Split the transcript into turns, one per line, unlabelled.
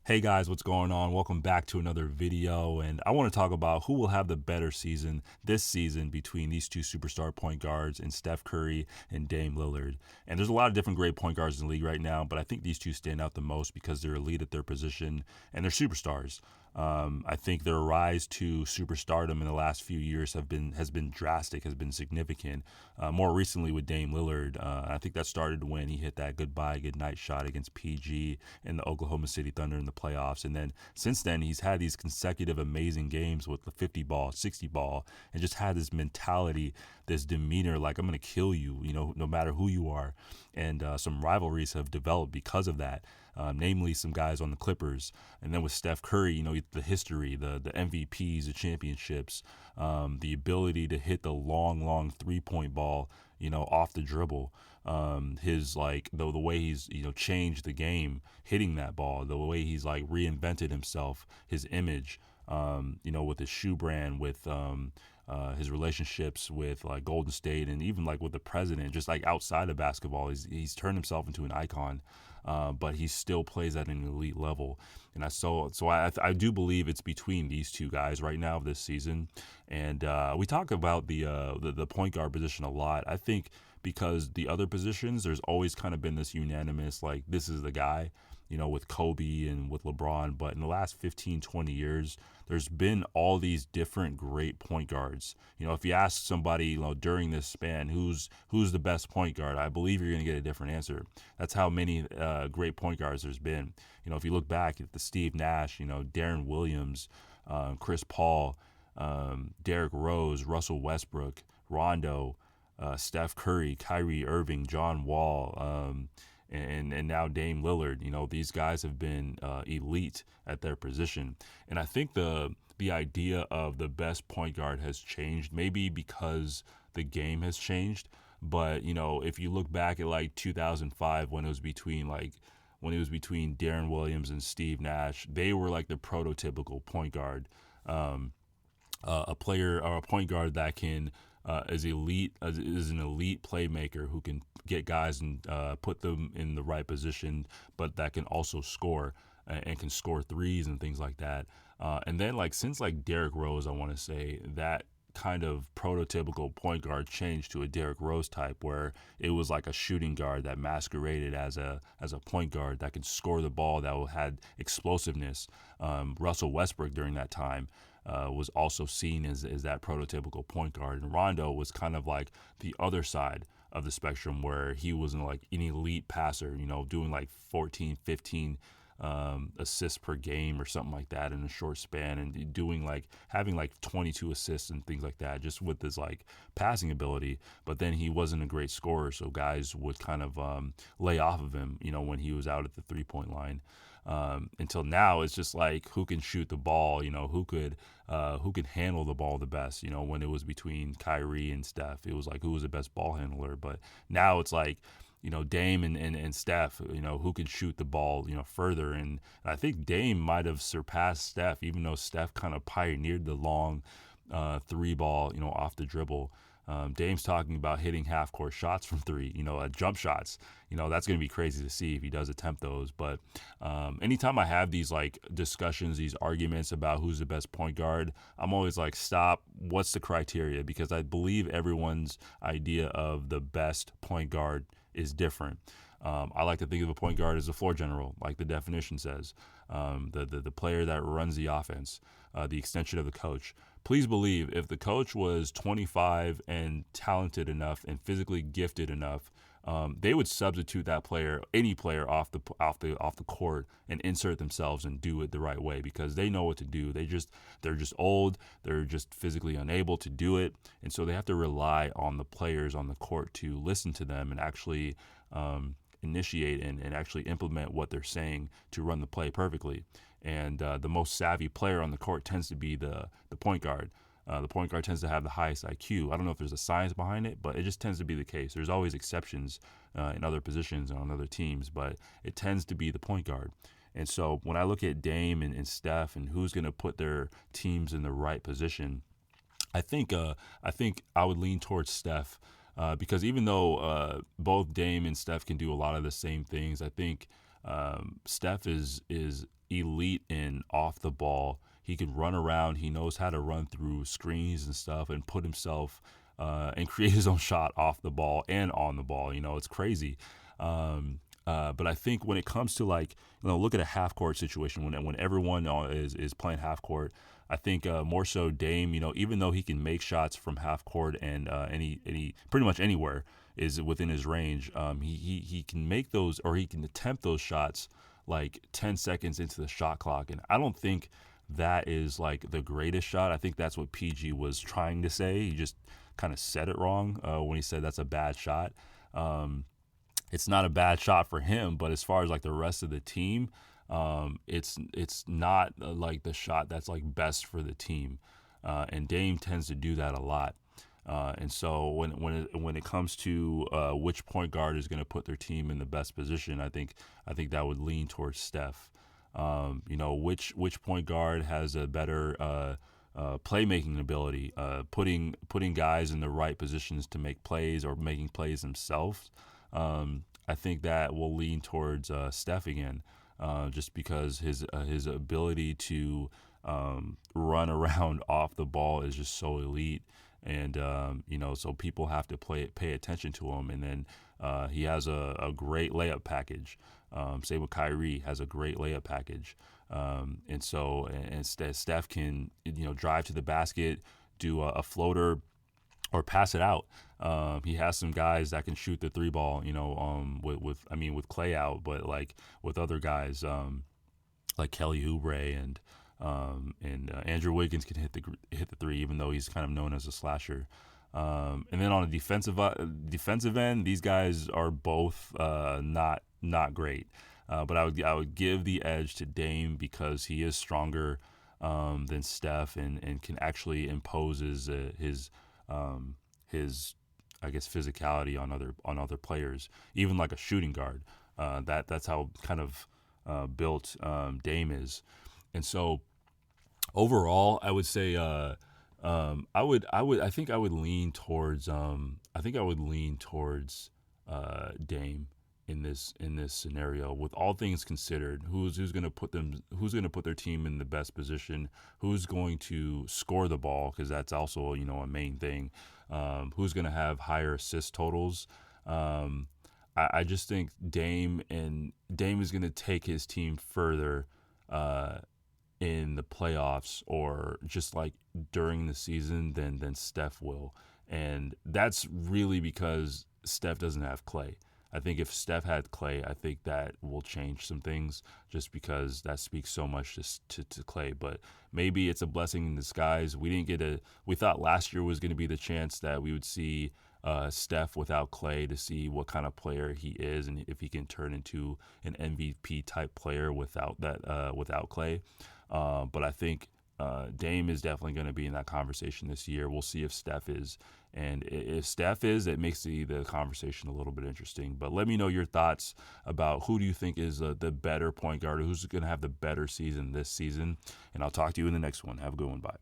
Hey guys, what's going on? Welcome back to another video. And I want to talk about who will have the better season this season between these two superstar point guards and Steph Curry and Dame Lillard. And there's a lot of different great point guards in the league right now, but I think these two stand out the most because they're elite at their position and they're superstars. I think their rise to superstardom in the last few years has been drastic, has been significant. More recently with Dame Lillard, I think that started when he hit that good night shot against PG in the Oklahoma City Thunder in the playoffs, and then since then he's had these consecutive amazing games with the 50 ball, 60 ball, and just had this mentality, this demeanor like I'm gonna kill you, no matter who you are. And some rivalries have developed because of that. Namely some guys on the Clippers, and then with Steph Curry, the history, the MVPs, the championships, the ability to hit the long 3-point ball, off the dribble. His like the way he's changed the game, hitting that ball, the way he's like reinvented himself, his image, with his shoe brand, with his relationships with like Golden State, and even like with the president, just like outside of basketball, he's turned himself into an icon. But he still plays at an elite level, and I do believe it's between these two guys right now this season. And we talk about the point guard position a lot. I think because the other positions, there's always kind of been this unanimous like this is the guy, with Kobe and with LeBron. But in the last 15, 20 years, there's been all these different great point guards. If you ask somebody, during this span, who's the best point guard, I believe you're going to get a different answer. That's how many great point guards there's been. If you look back at the Steve Nash, Darren Williams, Chris Paul, Derrick Rose, Russell Westbrook, Rondo, Steph Curry, Kyrie Irving, John Wall, and now Dame Lillard. These guys have been elite at their position, and I think the idea of the best point guard has changed, maybe because the game has changed. But if you look back at like 2005, when it was between Darren Williams and Steve Nash, they were like the prototypical point guard. A player or a point guard that can is an elite playmaker who can get guys and put them in the right position, but that can also score and can score threes and things like that. And then since Derrick Rose, I want to say that kind of prototypical point guard changed to a Derrick Rose type, where it was like a shooting guard that masqueraded as a point guard that could score the ball, that had explosiveness. Russell Westbrook during that time was also seen as that prototypical point guard, and Rondo was kind of like the other side of the spectrum, where he wasn't like an elite passer, doing like 14, 15 assists per game or something like that in a short span, and having 22 assists and things like that, just with his like passing ability. But then he wasn't a great scorer, so guys would kind of lay off of him, when he was out at the 3-point line. Until now, it's just like who can shoot the ball, who could handle the ball the best. When it was between Kyrie and Steph, it was like who was the best ball handler. But now it's like, Dame and Steph, who can shoot the ball, further. And I think Dame might have surpassed Steph, even though Steph kind of pioneered the long 3-ball, off the dribble. Dame's talking about hitting half-court shots from 3, jump shots. That's going to be crazy to see if he does attempt those. But anytime I have these discussions, these arguments about who's the best point guard, I'm always like, stop. What's the criteria? Because I believe everyone's idea of the best point guard is different. I like to think of a point guard as a floor general, like the definition says, the player that runs the offense, the extension of the coach. Please believe if the coach was 25 and talented enough and physically gifted enough, they would substitute that player, any player, off the court and insert themselves and do it the right way, because they know what to do. They're just old. They're just physically unable to do it, and so they have to rely on the players on the court to listen to them and actually initiate and actually implement what they're saying to run the play perfectly. And the most savvy player on the court tends to be the point guard. The point guard tends to have the highest IQ. I don't know if there's a science behind it, but it just tends to be the case. There's always exceptions in other positions and on other teams, but it tends to be the point guard. And so when I look at Dame and Steph and who's going to put their teams in the right position, I think I would lean towards Steph, because even though both Dame and Steph can do a lot of the same things, I think Steph is elite in off the ball. He can run around. He knows how to run through screens and stuff and put himself and create his own shot off the ball and on the ball. It's crazy. But I think when it comes to look at a half court situation when everyone is playing half court. I think more so Dame, even though he can make shots from half court and any pretty much anywhere is within his range, he can make those, or he can attempt those shots like 10 seconds into the shot clock. And I don't think that is like the greatest shot. I think that's what PG was trying to say. He just kind of said it wrong when he said that's a bad shot. It's not a bad shot for him, but as far as like the rest of the team, it's not like the shot that's like best for the team, and Dame tends to do that a lot. And so when it comes to which point guard is going to put their team in the best position, I think that would lean towards Steph. Which point guard has a better playmaking ability, putting guys in the right positions to make plays or making plays themselves. I think that will lean towards Steph again, just because his ability to run around off the ball is just so elite, and so people have to pay attention to him. And then he has a great layup package. Same with Kyrie, has a great layup package, and Steph can drive to the basket, do a floater, or pass it out. He has some guys that can shoot the three ball, with Clay out, but like with other guys, like Kelly Oubre and Andrew Wiggins can hit the three, even though he's kind of known as a slasher. And then on a defensive end, these guys are both not great. But I would give the edge to Dame because he is stronger than Steph and can actually impose his I guess physicality on other players, even like a shooting guard. That's how kind of built Dame is. And so overall, I would say I think I would lean towards Dame in this scenario. With all things considered, who's going to put their team in the best position, who's going to score the ball, because that's also a main thing, who's going to have higher assist totals. I just think Dame is going to take his team further in the playoffs, or just like during the season, than Steph will. And that's really because Steph doesn't have Clay. I think if Steph had Clay, I think that will change some things, just because that speaks so much to Clay. But maybe it's a blessing in disguise. We thought last year was going to be the chance that we would see Steph without Clay, to see what kind of player he is and if he can turn into an MVP type player without Clay. But I think Dame is definitely going to be in that conversation this year. We'll see if Steph is. And if Steph is, it makes the conversation a little bit interesting. But let me know your thoughts about who do you think is the better point guard, or who's going to have the better season this season. And I'll talk to you in the next one. Have a good one. Bye.